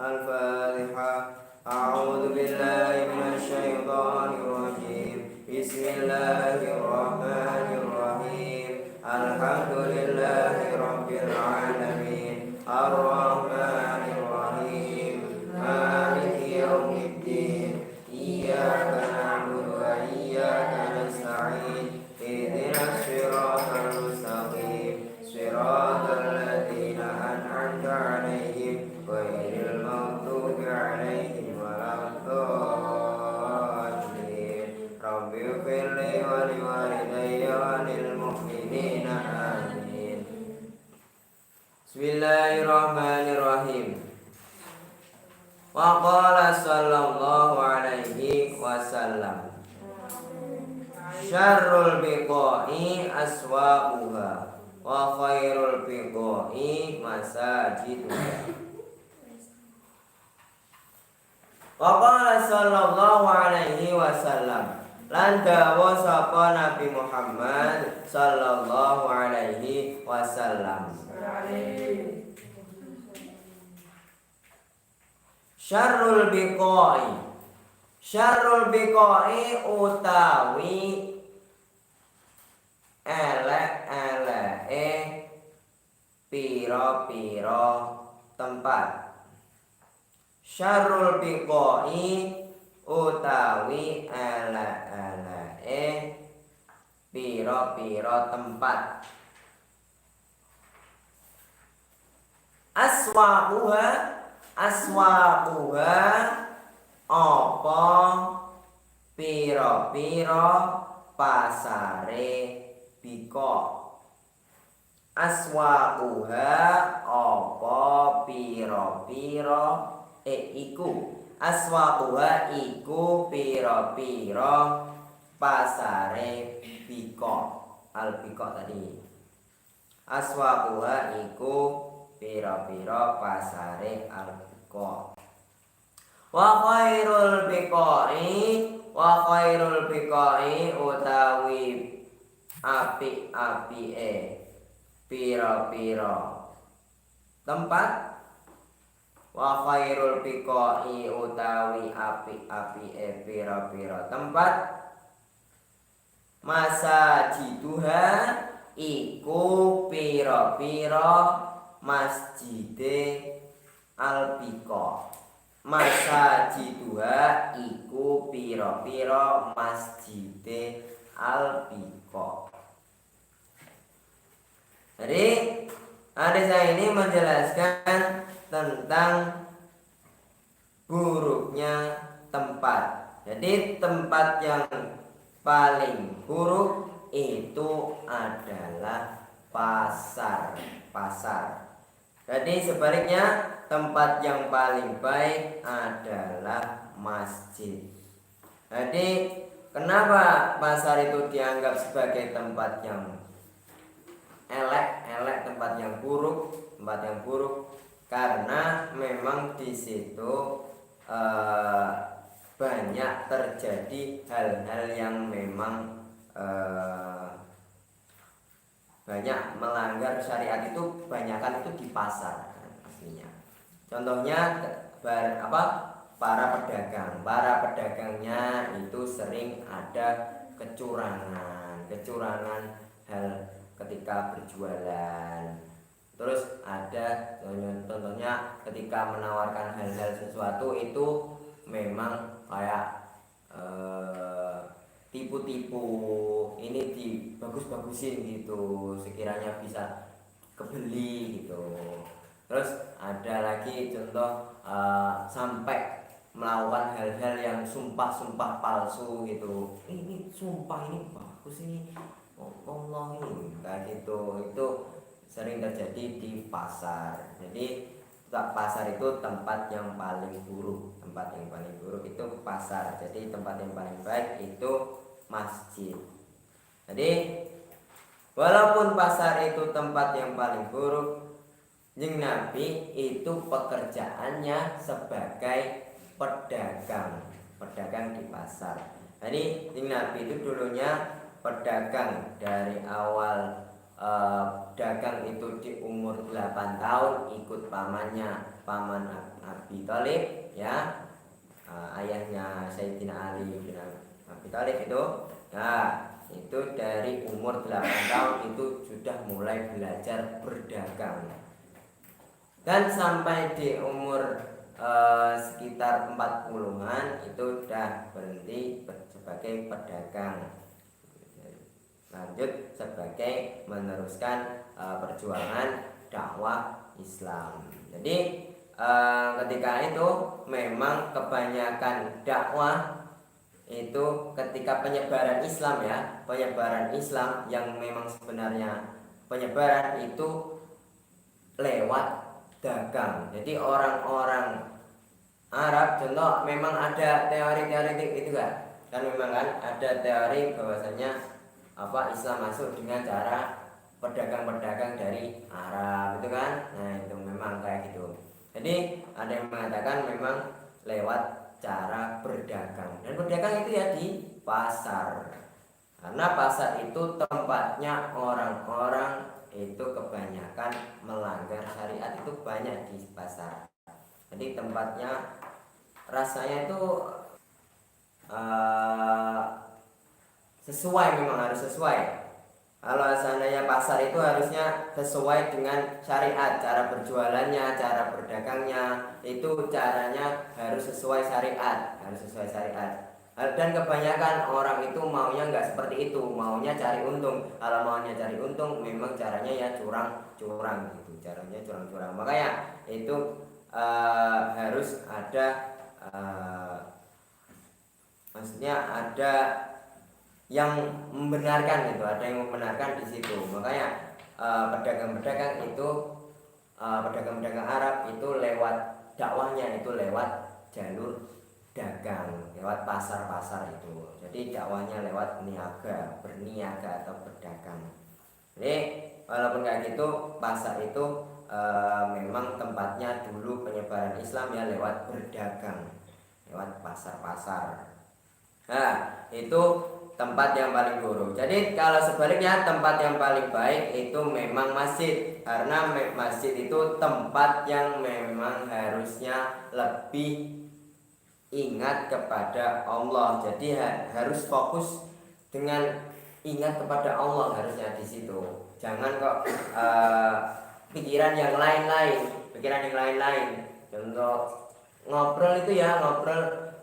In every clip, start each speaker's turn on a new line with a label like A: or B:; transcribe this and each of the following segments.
A: Al-Fatihah. A'udzu billahi minasyaitonir rajim. Bismillahirrahmanirrahim. Alhamdulillahi rabbil alamin. Ar-Rahmanir Rahim. Maliki yaumiddin. Iyyaka na'budu wa iyyaka nasta'in. Ihdinas siratal mustaqim. Siratal ladzina an'amta 'alaihim ghairil maghdubi 'alaihim waladdallin. Rabbi ighfirli wa liwalidayya wa lil mu'minina amin. Bismillahirrahmanirrahim. Wa qala sallallahu alaihi wasallam, syarrul biqa'i aswaquha wa khairul biqa'i masajiduha. Wa qala sallallahu alaihi wasallam, lan dawuh sapa Nabi Muhammad sallallahu alaihi wasallam, syarrul biqa'i utawi elek-eleke pira-pira tempat. Syarrul biqa'i utawi elek-eleke pira-pira tempat. Aswaquha apa pira-pira pasare bika. Aswaquha apa pira-pira iku. Aswaquha iku pira-pira pasare bika. Al-bika tadi. Aswaquha iku pira-pira pasare al-bika. Wa khairul biqa'i utawi apik-apike pira-pira tempat. Wa khairul biqa'i utawi apik-apike pira-pira tempat. Masajiduha iku pira-pira masjide al-bika. Masajiduha iku pira-pira masjide al-bika. Jadi hadis ini menjelaskan tentang buruknya tempat. Jadi tempat yang paling buruk itu adalah pasar. Jadi sebaliknya, tempat yang paling baik adalah masjid. Jadi kenapa pasar itu dianggap sebagai tempat yang elek, tempat yang buruk? Karena memang di situ banyak terjadi hal-hal yang memang banyak melanggar syariat. Itu banyakan itu di pasar pastinya. Contohnya para pedagangnya itu sering ada kecurangan hal ketika berjualan. Terus ada contohnya ketika menawarkan hal-hal sesuatu itu memang kayak tipu-tipu, ini dibagus-bagusin gitu sekiranya bisa kebeli gitu. Terus ada lagi contoh sampai melakukan hal-hal yang sumpah palsu gitu. Ini sumpah ini bagus ini, Allah ini kayak gitu. Itu sering terjadi di pasar. Jadi pasar itu tempat yang paling buruk. Itu pasar. Jadi tempat yang paling baik itu masjid. Jadi walaupun pasar itu tempat yang paling buruk, Jeng Nabi itu pekerjaannya sebagai pedagang di pasar. Jadi Jeng Nabi itu dulunya pedagang dari awal dagang itu di umur 8 tahun ikut paman Abi Thalib ya, ayahnya Sayyidina Ali bin Abi Thalib itu. Nah, itu dari umur 8 tahun itu sudah mulai belajar berdagang. Dan sampai di umur sekitar 40-an itu sudah berhenti sebagai pedagang, lanjut sebagai meneruskan perjuangan dakwah Islam. Jadi ketika itu memang kebanyakan dakwah itu ketika penyebaran Islam ya, penyebaran Islam yang memang sebenarnya penyebaran itu lewat dagang. Jadi orang-orang Arab contoh memang ada teori-teori itu kan memang kan ada teori bahwasanya Islam masuk dengan cara pedagang-pedagang dari Arab itu kan. Nah, itu memang kayak gitu. Jadi ada yang mengatakan memang lewat cara berdagang. Dan berdagang itu ya di pasar. Karena pasar itu tempatnya orang-orang itu kebanyakan melanggar syariat, itu banyak di pasar. Jadi tempatnya rasanya itu sesuai, memang harus sesuai. Kalau seandainya pasar itu harusnya sesuai dengan syariat, cara berjualannya, cara berdagangnya, itu caranya harus sesuai syariat, Dan kebanyakan orang itu maunya nggak seperti itu, maunya cari untung. Kalau maunya cari untung, memang caranya ya curang-curang gitu, caranya curang-curang. Makanya itu harus ada, maksudnya ada yang membenarkan gitu, ada yang membenarkan di situ. Makanya pedagang-pedagang itu, pedagang-pedagang Arab itu lewat dakwahnya itu lewat jalur dagang, lewat pasar-pasar itu. Jadi dakwahnya lewat berniaga atau berdagang. Jadi walaupun kayak gitu, pasar itu memang tempatnya dulu penyebaran Islam ya lewat berdagang, lewat pasar-pasar. Nah, itu tempat yang paling buruk. Jadi kalau sebaliknya tempat yang paling baik itu memang masjid. Karena masjid itu tempat yang memang harusnya lebih ingat kepada Allah. Jadi harus fokus dengan ingat kepada Allah harusnya di situ. Jangan kok pikiran yang lain-lain. Contoh ngobrol itu ya,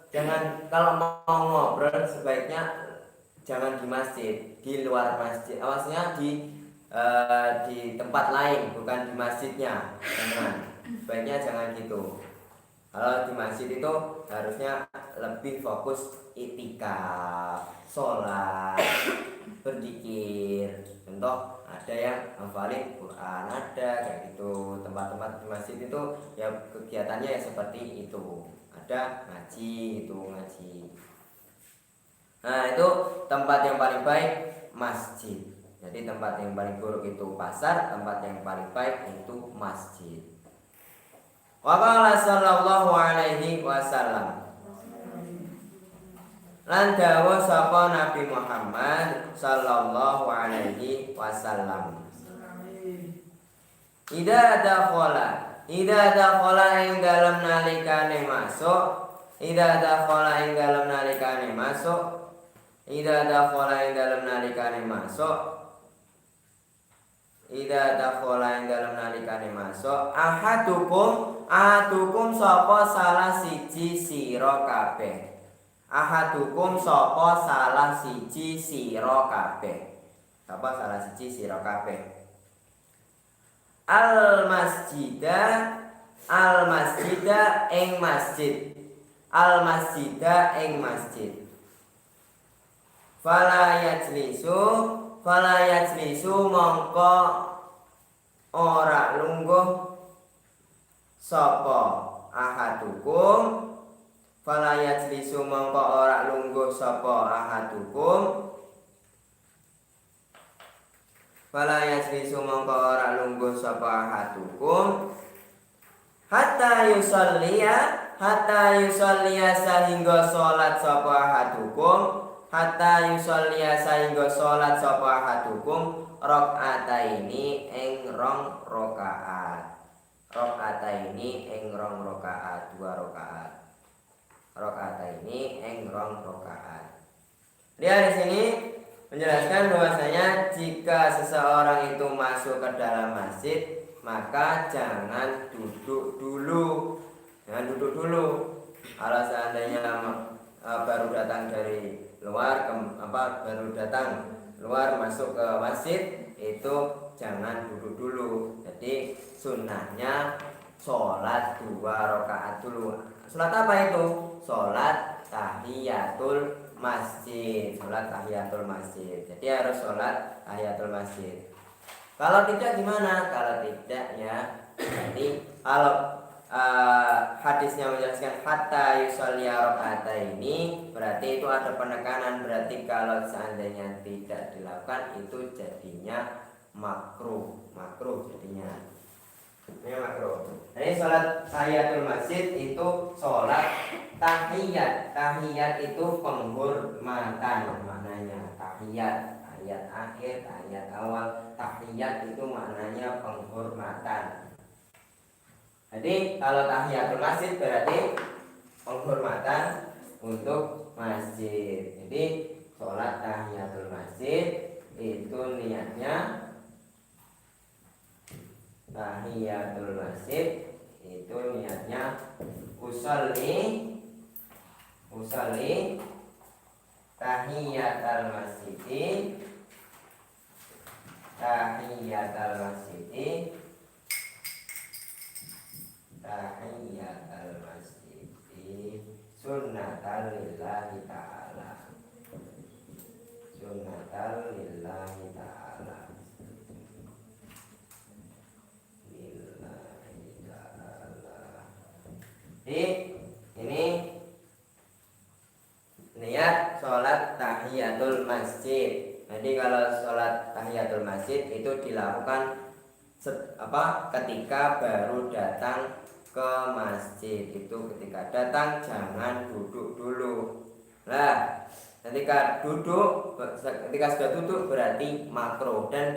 A: jangan, kalau mau ngobrol sebaiknya jangan di masjid, di luar masjid. Awasnya di tempat lain, bukan di masjidnya. Sebaiknya jangan gitu. Kalau di masjid itu harusnya lebih fokus itikaf, sholat, berzikir. Contoh ada yang hafalin Quran, ada kayak gitu. Tempat-tempat di masjid itu ya kegiatannya ya seperti itu. Ada ngaji. Nah, itu tempat yang paling baik masjid. Jadi tempat yang paling buruk itu pasar, tempat yang paling baik itu masjid. Wa qala sallallahu alaihi wasallam, lan dawuh sapa Nabi Muhammad sallallahu alaihi wasallam, Idza dakhala ing dalem nalikane masuk, ahadukum sapa salah siji sira kabeh. Ahadukum sapa salah siji sira kabeh. Sapa salah siji sira kabeh. Al masjida ing masjid. Fala yajlisu mongko ora lungguh sapa ahadukum. Fala yajlisu mongko ora lungguh sapa ahadukum. Fala yajlisu mongko ora lungguh sapa ahadukum hatta yusalliya sehingga salat sapa ahadukum rakaataini ing rong rakaat. rakaataini ing rong rakaat, 2 rakaat. Rakaataini ing rong rakaat. Dia di sini menjelaskan bahwasanya jika seseorang itu masuk ke dalam masjid, maka jangan duduk dulu. Jangan duduk dulu. Kalau seandainya baru datang dari luar baru datang luar masuk ke masjid, itu jangan duduk dulu. Jadi sunnahnya sholat 2 rakaat dulu. Sholat apa itu? Sholat tahiyatul masjid. Sholat tahiyatul masjid. Jadi harus sholat tahiyatul masjid. Kalau tidak gimana? Kalau tidak ya, jadi kalau hadisnya menjelaskan hatta yusolliya rakaataini, berarti itu ada penekanan. Berarti kalau seandainya tidak dilakukan itu jadinya makruh jadinya. Ini makruh. Jadi sholat tahiyatul masjid itu sholat tahiyat. Tahiyat itu penghormatan maknanya. Tahiyat akhir, tahiyat awal. Tahiyat itu maknanya penghormatan. Jadi kalau tahiyatul masjid berarti penghormatan untuk masjid. Jadi sholat tahiyatul masjid itu niatnya tahiyatul masjid itu niatnya usolli tahiyatul masjid sunnatan lillahi ta'ala. Jadi ini niat sholat tahiyatul masjid. Jadi kalau sholat tahiyatul masjid itu dilakukan ketika baru datang ke masjid. Itu ketika datang jangan duduk dulu. Nah, ketika sudah duduk berarti makruh dan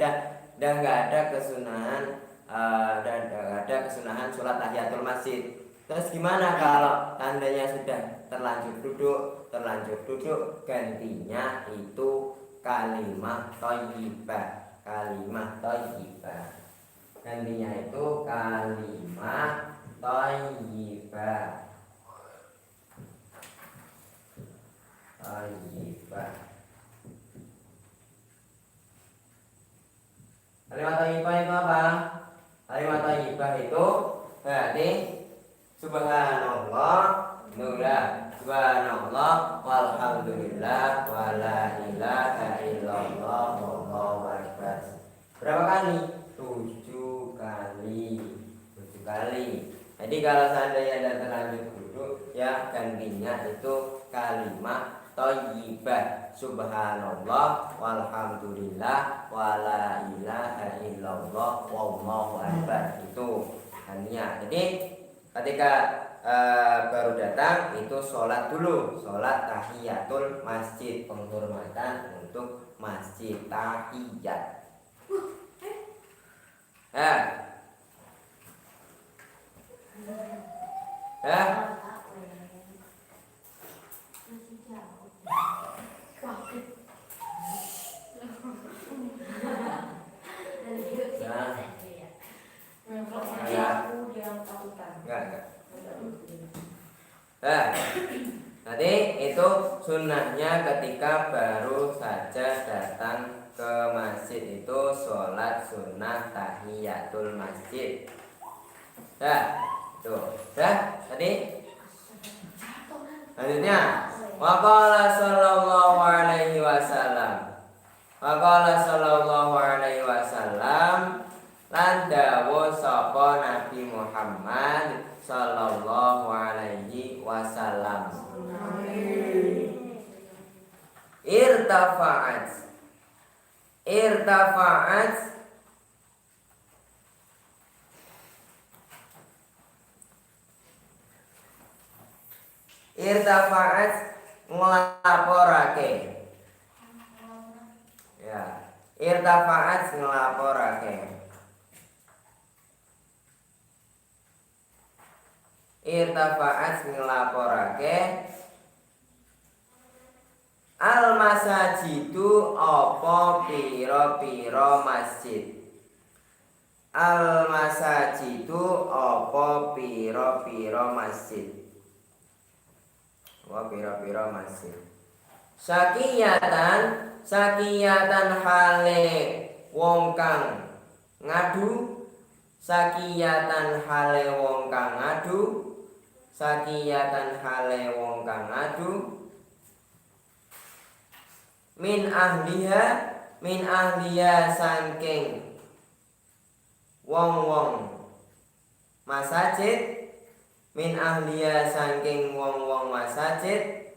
A: nggak ada kesunahan sholat tahiyatul masjid. Terus gimana kalau tandanya sudah terlanjur duduk, gantinya itu kalimah thayyibah. Gantinya itu kalimah thayyibah. Kalimat thayyibah itu apa? Kalimat thayyibah itu berarti subhanallah, subhanallah, walhamdulillah, wala ilaha illallah, wallahu akbar. Berapa kali? 7 kali. Jadi kalau seandainya ada terlanjur duduk, ya gantinya itu kalimat thayyibah. Subhanallah, walhamdulillah, wala ilaha illallah, wallahu akbar. Itu gantinya. Jadi ketika baru datang itu sholat dulu, sholat tahiyatul masjid, penghormatan untuk masjid, tahiyat. Nanti itu sunnahnya ketika baru saja datang ke masjid itu sholat sunnah tahiyatul masjid. Tadi lanjutnya waqala sallallahu alaihi wasallam lan dawuh sapa Nabi Muhammad sallallahu alaihi wasallam, irtafa'at nglaporake. Ya, irtafa'at nglaporake. irtafa'at nglaporake al masajidu apa pira-pira masjid. Al masajidu apa pira-pira masjid. Apa pira-pira masjid. Sakiyatan hale wong kang ngadu. Sakiyatan hale wong kang ngadu. Sakiyatan hale wong kang ngadu. Min ahliha saking wong-wong masajid. Min ahliha saking wong-wong masajid.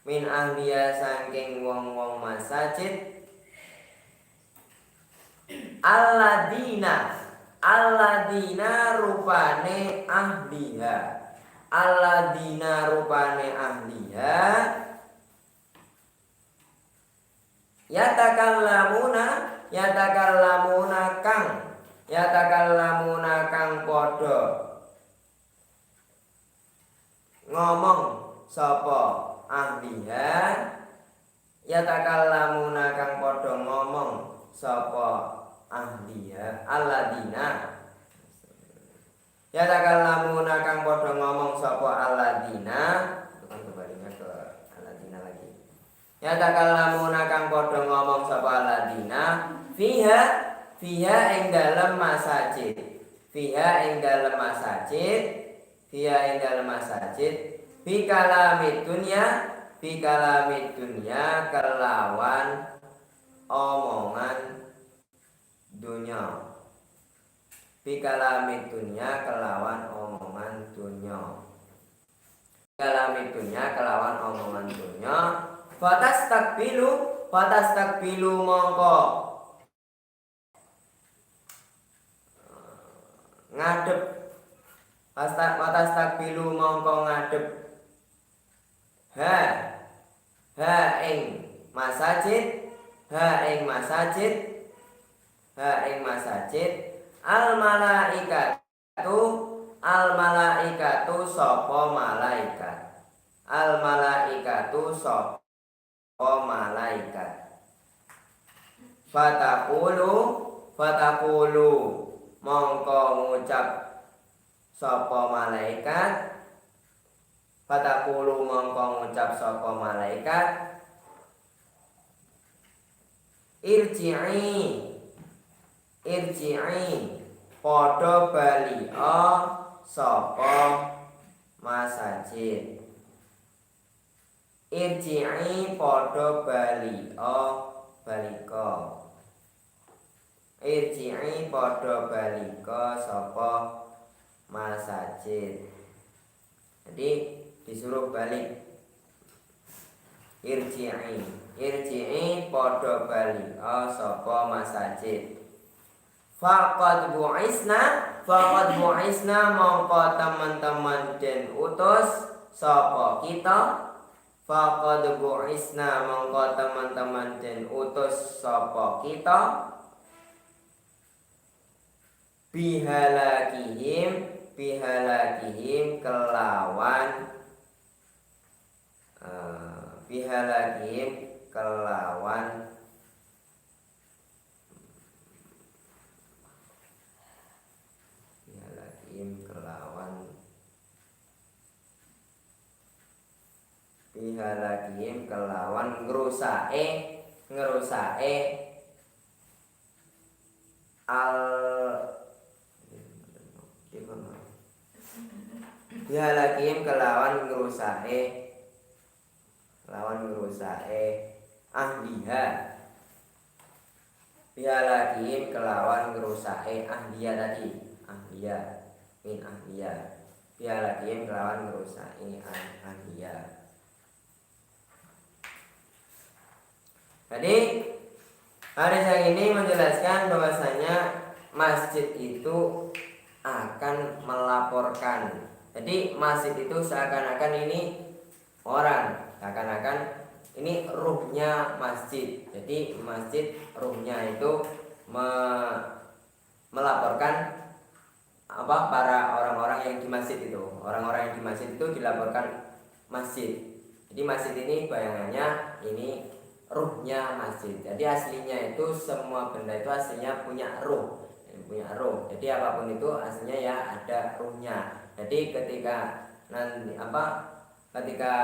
A: Min ahliha saking wong-wong masajid. Alladina rupane ahliha. Alladina rupane ahliha. Yatakallamuna kang padha ngomong sapa ahliha. Yatakallamuna kang padha ngomong sapa ahliha. Alladina yatakallamuna kang padha ngomong sapa alladina. Bukan kebaliknya ke alladina lagi. Yatakallamuna kang padha ngomong sapa alladina fiha ing dalem masajid. Fiha ing dalem masajid. Fiha ing dalem masajid. Bikalamid dunya kelawan omongan dunya. Bikalamid dunya kelawan omongan dunya. Bikalamid dunya kelawan omongan dunya. Fatastakbilu mongko ngadep. Fatastakbilu mongko ngadep ha ing masajid. Ha ing masajid. Al malaikatu sapa malaikat. Al malaikatu sapa malaikat. Fataqulu mongko ngucap sapa malaikat. Fataqulu mongko ngucap sapa malaikat. Irji'i padha balia sapa masajid. Irji'i padha balika. Irji'i padha balika sapa masajid. Jadi disuruh balik. Irji'i padha balika sapa masajid. Faqad bu'isna mongko teman-teman den utus sapa kita. Faqad bu'isna mongko teman-teman den utus sapa kita. Bihalakihim kelawan ngerusake bihalakim kelawan ngerusake ahliha. Bihalakim kelawan ngerusake ahliya tadi. Min ahliya. Bihalakim kelawan ngerusake ahliya. Jadi hadis yang ini menjelaskan bahwasanya masjid itu akan melaporkan. Jadi masjid itu seakan-akan ini orang, seakan-akan ini ruhnya masjid. Jadi masjid ruhnya itu melaporkan para orang-orang yang di masjid itu. Orang-orang yang di masjid itu dilaporkan masjid. Jadi masjid ini bayangannya ini ruhnya masjid. Jadi aslinya itu semua benda itu aslinya punya ruh, Jadi apapun itu aslinya ya ada ruhnya. Jadi ketika nanti ketika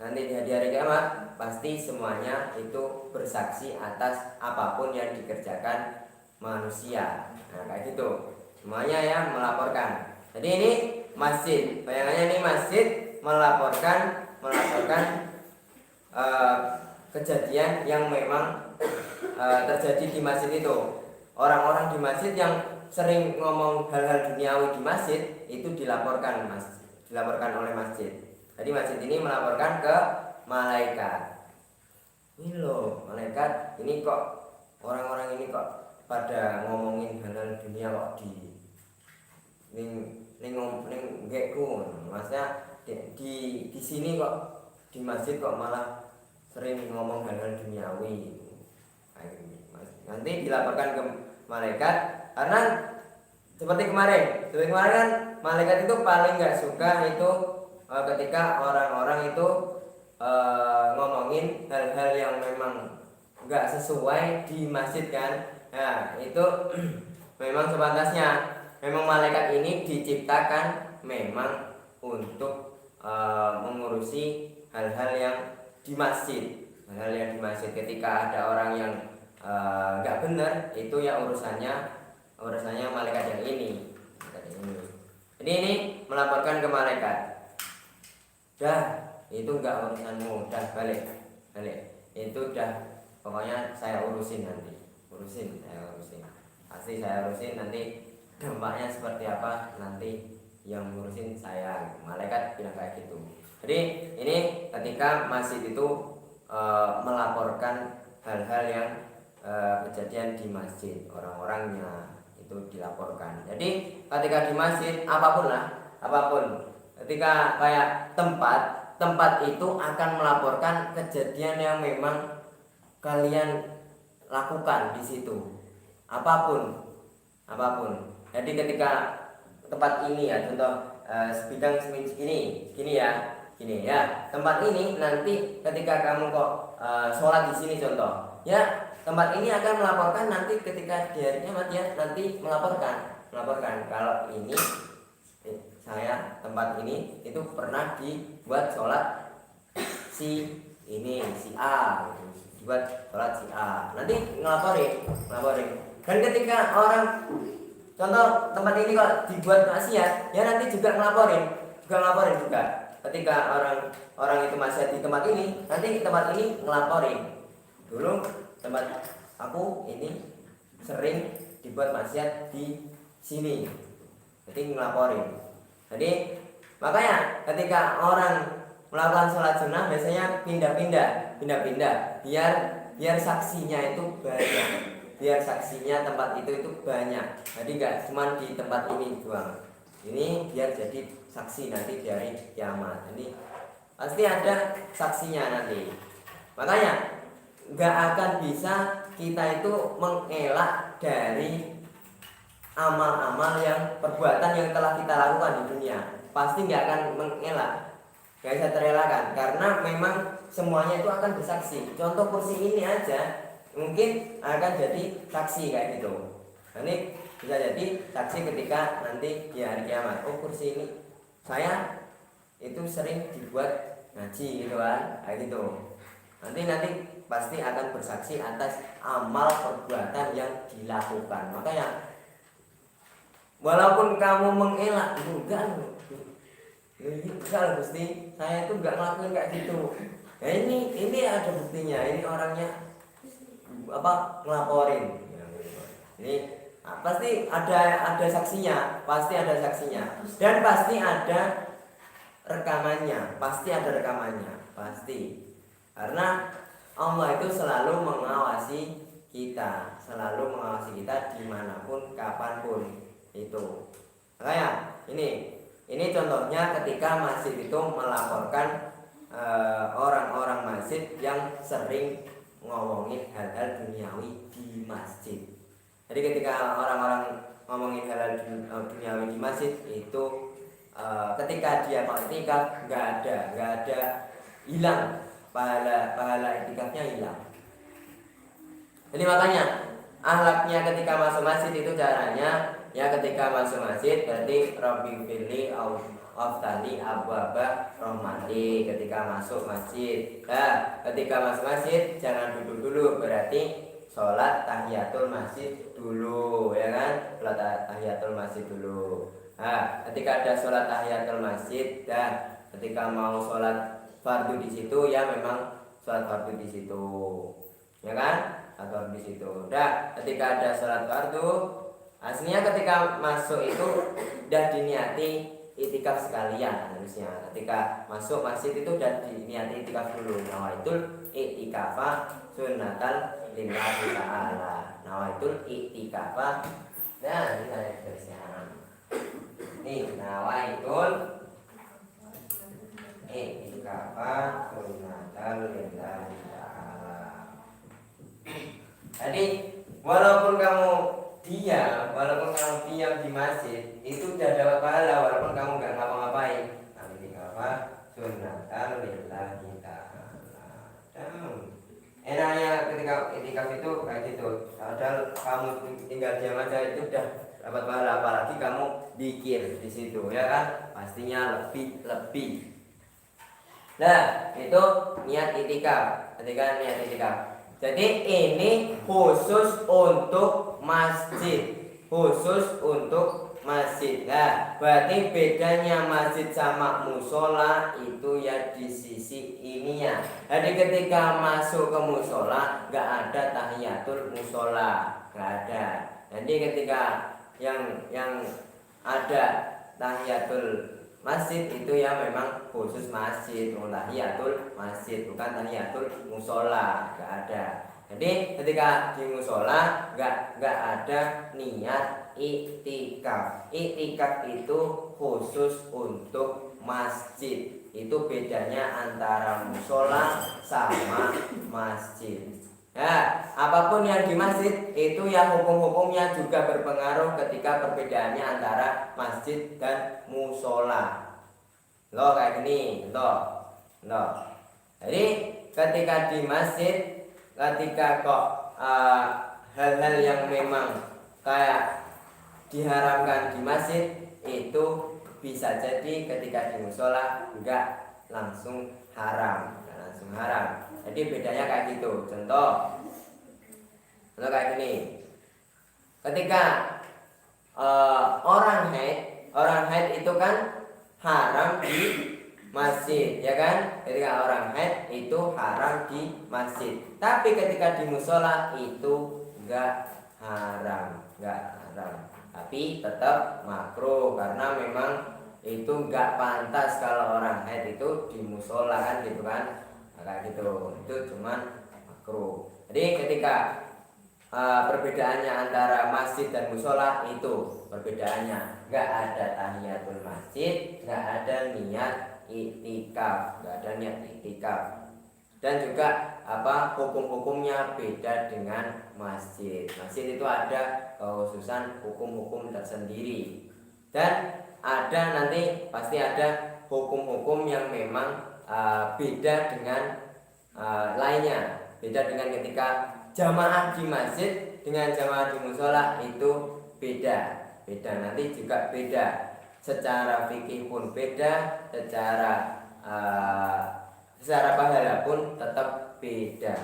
A: nanti di hari kiamat pasti semuanya itu bersaksi atas apapun yang dikerjakan manusia. Nah kayak gitu semuanya ya melaporkan. Jadi ini masjid, bayangannya ini masjid melaporkan kejadian yang memang terjadi di masjid itu. Orang-orang di masjid yang sering ngomong hal-hal duniawi di masjid itu dilaporkan oleh masjid. Jadi masjid ini melaporkan ke malaikat. Ini loh malaikat, ini kok orang-orang ini kok pada ngomongin hal-hal dunia kok di gekku, maksudnya di sini kok di masjid kok malah sering ngomong hal-hal duniawi. Nanti dilaporkan ke malaikat karena seperti kemarin kan malaikat itu paling nggak suka itu ketika orang-orang itu ngomongin hal-hal yang memang nggak sesuai di masjid kan. Nah itu memang sepantasnya, memang malaikat ini diciptakan memang untuk mengurusi hal-hal yang di masjid. Ketika ada orang yang nggak benar itu ya urusannya malaikat yang ini. Jadi ini melaporkan ke malaikat. Dah, itu enggak urusanmu, dah balik. Itu dah pokoknya saya urusin nanti. Pasti saya urusin nanti dampaknya seperti apa nanti yang ngurusin saya. Malaikat bilang kayak gitu. Jadi ini ketika masjid itu melaporkan hal-hal yang kejadian di masjid, orang-orangnya itu dilaporkan. Jadi ketika di masjid apapun ketika kayak tempat itu akan melaporkan kejadian yang memang kalian lakukan di situ, apapun. Jadi ketika tempat ini ya contoh sebidang gini ya tempat ini nanti ketika kamu kok sholat di sini contoh ya, tempat ini akan melaporkan nanti ketika di hari kiamat ya, nanti melaporkan kalau ini saya tempat ini itu pernah dibuat sholat si A gitu. Dibuat sholat si A, nanti ngelaporin. Dan ketika orang contoh tempat ini kok dibuat maksiat ya, nanti juga ngelaporin juga. Ketika orang itu maksiat di tempat ini, nanti tempat ini ngelaporin. Dulu tempat aku ini sering dibuat maksiat di sini, jadi ngelaporin. Jadi makanya ketika orang melakukan sholat sunnah biasanya pindah-pindah biar saksinya itu banyak, biar saksinya tempat itu banyak. Jadi nggak cuma di tempat ini doang, ini biar jadi saksi nanti di hari kiamat. Ini pasti ada saksinya nanti. Makanya nggak akan bisa kita itu mengelak dari amal-amal yang perbuatan yang telah kita lakukan di dunia. Pasti nggak akan mengelak, nggak bisa terelakkan karena memang semuanya itu akan bersaksi. Contoh kursi ini aja mungkin akan jadi saksi kayak gitu. Ini bisa jadi saksi ketika nanti di hari kiamat. Oh kursi ini saya itu sering dibuat ngaji gitu kan, kayak gitu. Nanti pasti akan bersaksi atas amal perbuatan yang dilakukan. Makanya walaupun kamu mengelak, enggak Gusti, saya itu enggak ngelakuin kayak gitu. Nah ini ada buktinya, ini orangnya ngelaporin. Ini pasti ada saksinya, dan pasti ada rekamannya, pasti. Karena Allah itu selalu mengawasi kita dimanapun, kapanpun itu. Makanya ini contohnya ketika masjid itu melaporkan orang-orang masjid yang sering ngomongin hal-hal duniawi di masjid. Jadi ketika orang-orang ngomongin halal duniawi di masjid itu ketika dia mau itikaf nggak ada hilang pahala itikafnya hilang. Jadi makanya akhlaknya ketika masuk masjid itu caranya ya ketika masuk masjid berarti Rabbi fili aftali abwaba rahmati ketika masuk masjid. Nah, ketika masuk masjid jangan duduk dulu berarti sholat tahiyatul masjid dulu ya kan? Sholat tahiyatul masjid dulu. Nah, ketika ada sholat tahiyatul masjid dan ketika mau sholat fardu di situ ya memang sholat fardu di situ. Ya kan? Atau di situ. Udah, ketika ada sholat fardu, aslinya ketika masuk itu udah diniati itikaf sekalian harusnya. Ketika masuk masjid itu udah diniati itikaf dulu. Nawaitul itikafa sunnatal lillahi ta'ala. Nawaitul itikafa. Nah, ini ada tulisan. Nih, nawaitul itikafa sunnatal lillahi ta'ala. Jadi walaupun kamu diam di masjid itu udah dapat pahala walaupun kamu nggak ngapa-ngapain. Ini apa? Sunnatan lillahi ta'ala. Enaknya ketika itikaf itu kayak gitu. Padahal kamu tinggal diam aja itu udah dapat pahala, apalagi kamu zikir di situ ya kan? Pastinya lebih. Nah, itu niat itikaf. Ketika niat itikaf. Jadi ini khusus untuk masjid. Khusus untuk masjid. Nah, berarti bedanya masjid sama musola itu ya di sisi ininya. Jadi ketika masuk ke musola nggak ada tahiyatul musola, nggak ada. Jadi ketika yang ada tahiyatul masjid itu ya memang khusus masjid, tahiyatul masjid bukan tahiyatul musola, nggak ada. Jadi ketika di musola nggak ada niat iktikaf. Iktikaf itu khusus untuk masjid. Itu bedanya antara musola sama masjid. Nah, apapun yang di masjid itu ya hukum-hukumnya juga berpengaruh ketika perbedaannya antara masjid dan musola. Loh kayak gini, loh. Jadi ketika di masjid, ketika kok hal-hal yang memang kayak diharamkan di masjid itu bisa jadi ketika di musola enggak langsung haram. Jadi bedanya kayak gitu. Contoh kayak gini. Ketika orang haid itu kan haram di masjid, ya kan? Ketika orang haid itu haram di masjid. Tapi ketika di musola itu enggak haram. Tapi tetap makruh karena memang itu enggak pantas kalau orang haid itu di musola kan gitu kan. Kayak gitu, itu cuman makruh. Jadi ketika perbedaannya antara masjid dan musola itu perbedaannya nggak ada tahiyatul masjid, nggak ada niat iktikaf, dan juga hukum-hukumnya beda dengan masjid. Masjid itu ada khususan hukum-hukum tersendiri dan ada nanti pasti ada hukum-hukum yang memang beda dengan lainnya. Beda dengan ketika jamaah di masjid dengan jamaah di musola itu beda nanti juga beda. Secara fikih pun beda, secara pahala pun tetap beda.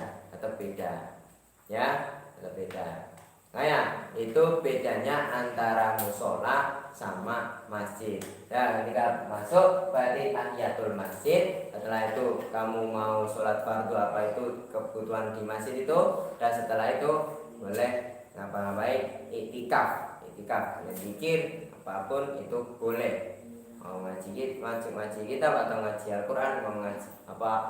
A: Nah, itu bedanya antara musola sama masjid. Nah, ketika masuk berarti tahiyatul masjid. Setelah itu kamu mau sholat fardu apa itu kebutuhan di masjid itu. Dan setelah itu boleh ngapa-ngapain iktikaf, ya zikir apapun itu boleh. Mau ngaji kitab atau ngaji Al-Quran, mau ngaji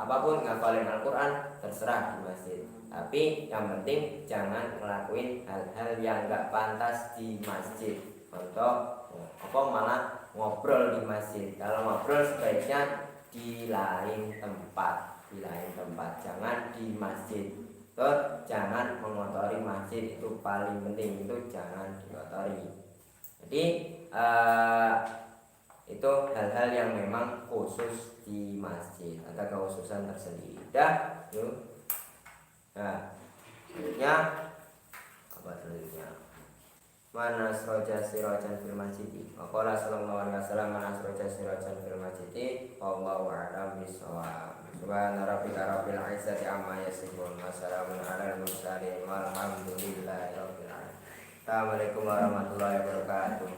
A: apapun ngafalin Al-Quran terserah di masjid. Tapi yang penting jangan ngelakuin hal-hal yang gak pantas di masjid. Contoh malah ngobrol di masjid. Kalau ngobrol sebaiknya di lain tempat, jangan di masjid. Terus jangan mengotori masjid, itu paling penting, itu jangan dikotori. Jadi itu hal-hal yang memang khusus di masjid, ada kekhususan tersendiri. Dah, yuk. Nah, selanjutnya apa selanjutnya? Mana asroja sirajan fil masjid. Maqala sallallahu alaihi wasallam mana asroja sirajan fil masjid. Wallahu a'lam bishawab. Subhana rabbika rabbil izzati amma yasifun wa salamun alal mursalin walhamdulillahi rabbil alamin. Assalamualaikum warahmatullahi wabarakatuh.